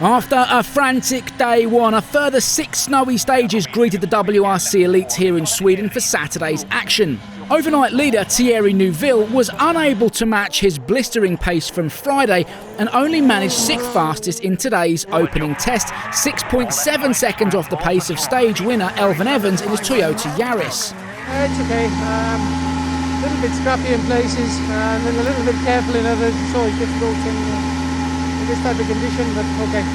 After a frantic day one, a further 6 snowy stages greeted the WRC elites here in Sweden for Saturday's action. Overnight leader Thierry Neuville was unable to match his blistering pace from Friday and only managed 6th fastest in today's opening test, 6.7 seconds off the pace of stage winner Elfyn Evans in his Toyota Yaris. It's okay. A little bit scrappy in places and then a little bit careful in others. It's always difficult in this type of condition, but okay.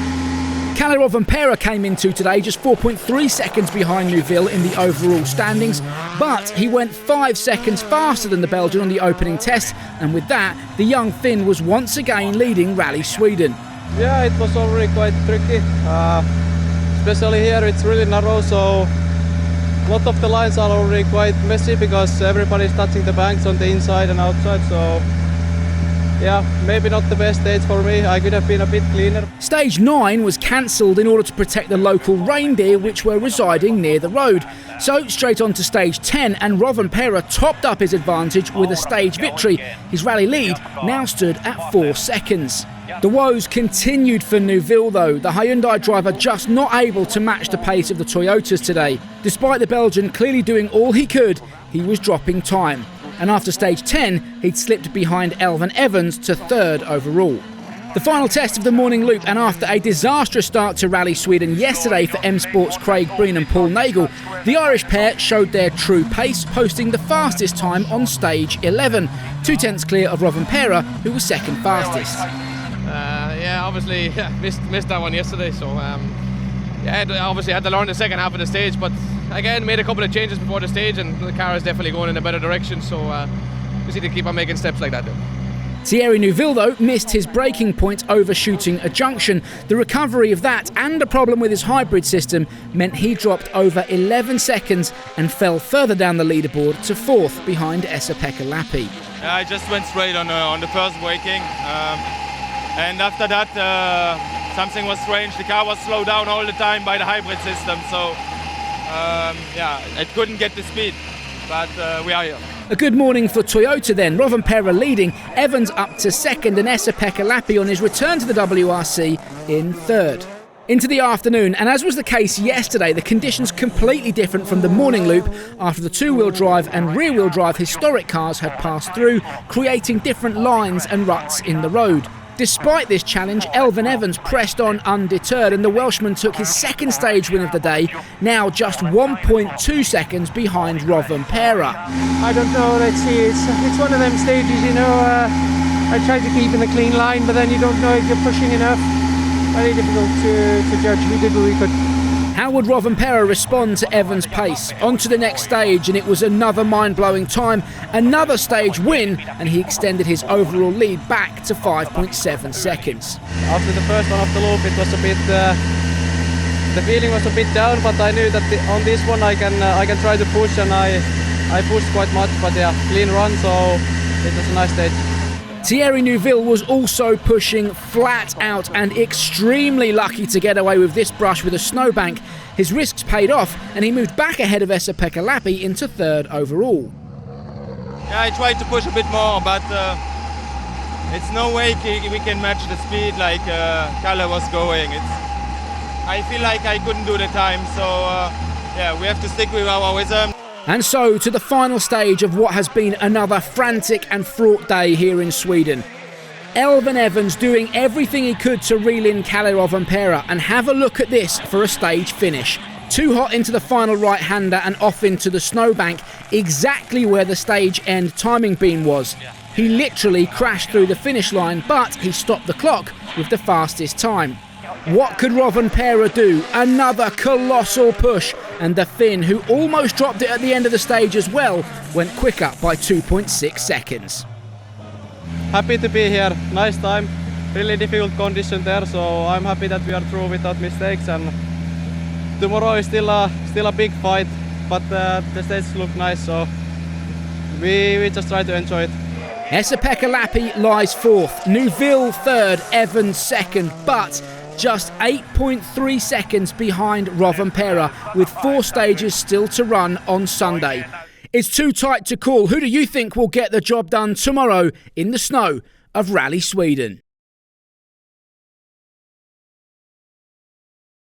Kalle Rovanperä came into today just 4.3 seconds behind Neuville in the overall standings, but he went 5 seconds faster than the Belgian on the opening test, and with that, the young Finn was once again leading Rally Sweden. Yeah, it was already quite tricky, especially here it's really narrow, so a lot of the lines are already quite messy because everybody's touching the banks on the inside and outside, so yeah, maybe not the best stage for me. I could have been a bit cleaner. Stage 9 was cancelled in order to protect the local reindeer which were residing near the road. So straight on to stage 10, and Rovanperä topped up his advantage with a stage victory. His rally lead now stood at 4 seconds. The woes continued for Neuville though, the Hyundai driver just not able to match the pace of the Toyotas today. Despite the Belgian clearly doing all he could, he was dropping time. And after stage 10, he'd slipped behind Elfyn Evans to 3rd overall. The final test of the morning loop, and after a disastrous start to Rally Sweden yesterday for M Sport's Craig Breen and Paul Nagel, the Irish pair showed their true pace, posting the fastest time on stage 11, 2/10 clear of Rovanperä, who was 2nd fastest. Yeah, obviously missed that one yesterday, so yeah, obviously had to learn the second half of the stage, but again made a couple of changes before the stage and the car is definitely going in a better direction, so we need to keep on making steps like that. Thierry Neuville though missed his braking point overshooting a junction. The recovery of that and a problem with his hybrid system meant he dropped over 11 seconds and fell further down the leaderboard to 4th behind Elfyn Lappi. I just went straight on the first braking. And after that, something was strange. The car was slowed down all the time by the hybrid system, so yeah, it couldn't get the speed, but we are here. A good morning for Toyota then. Rovanperä leading, Evans up to 2nd, and Elfyn Lappi on his return to the WRC in 3rd. Into the afternoon, and as was the case yesterday, the conditions completely different from the morning loop after the 2-wheel drive and rear-wheel drive historic cars had passed through, creating different lines and ruts in the road. Despite this challenge, Elfyn Evans pressed on undeterred, and the Welshman took his 2nd stage win of the day, now just 1.2 seconds behind Rovanperä. I don't know, let's see, it's one of them stages, you know, I tried to keep in a clean line, but then you don't know if you're pushing enough. Very difficult to judge. We did what we could. How would Rovanperä respond to Evans' pace? On to the next stage, and it was another mind-blowing time, another stage win, and he extended his overall lead back to 5.7 seconds. After the first one of the loop, it was a bit, the feeling was a bit down, but I knew that on this one I can try to push, and I pushed quite much, but yeah, clean run, so it was a nice stage. Thierry Neuville was also pushing flat out and extremely lucky to get away with this brush with a snowbank. His risks paid off and he moved back ahead of Elfyn Lappi into 3rd overall. Yeah, I tried to push a bit more, but it's no way we can match the speed like Kalle was going. I feel like I couldn't do the time, so yeah, we have to stick with our rhythm. And so to the final stage of what has been another frantic and fraught day here in Sweden. Elfyn Evans doing everything he could to reel in Kalle Rovanperä, and have a look at this for a stage finish. Too hot into the final right-hander and off into the snowbank, exactly where the stage end timing beam was. He literally crashed through the finish line, but he stopped the clock with the fastest time. What could Rovanperä do? Another colossal push, and the Finn, who almost dropped it at the end of the stage as well, went quicker by 2.6 seconds. Happy to be here, nice time, really difficult condition there, so I'm happy that we are through without mistakes, and tomorrow is still a big fight, but the stage looks nice, so we just try to enjoy it. Elfyn Lappi lies 4th, Neuville 3rd, Evans 2nd, but just 8.3 seconds behind Rovanperä, with 4 stages still to run on Sunday. It's too tight to call. Who do you think will get the job done tomorrow in the snow of Rally Sweden?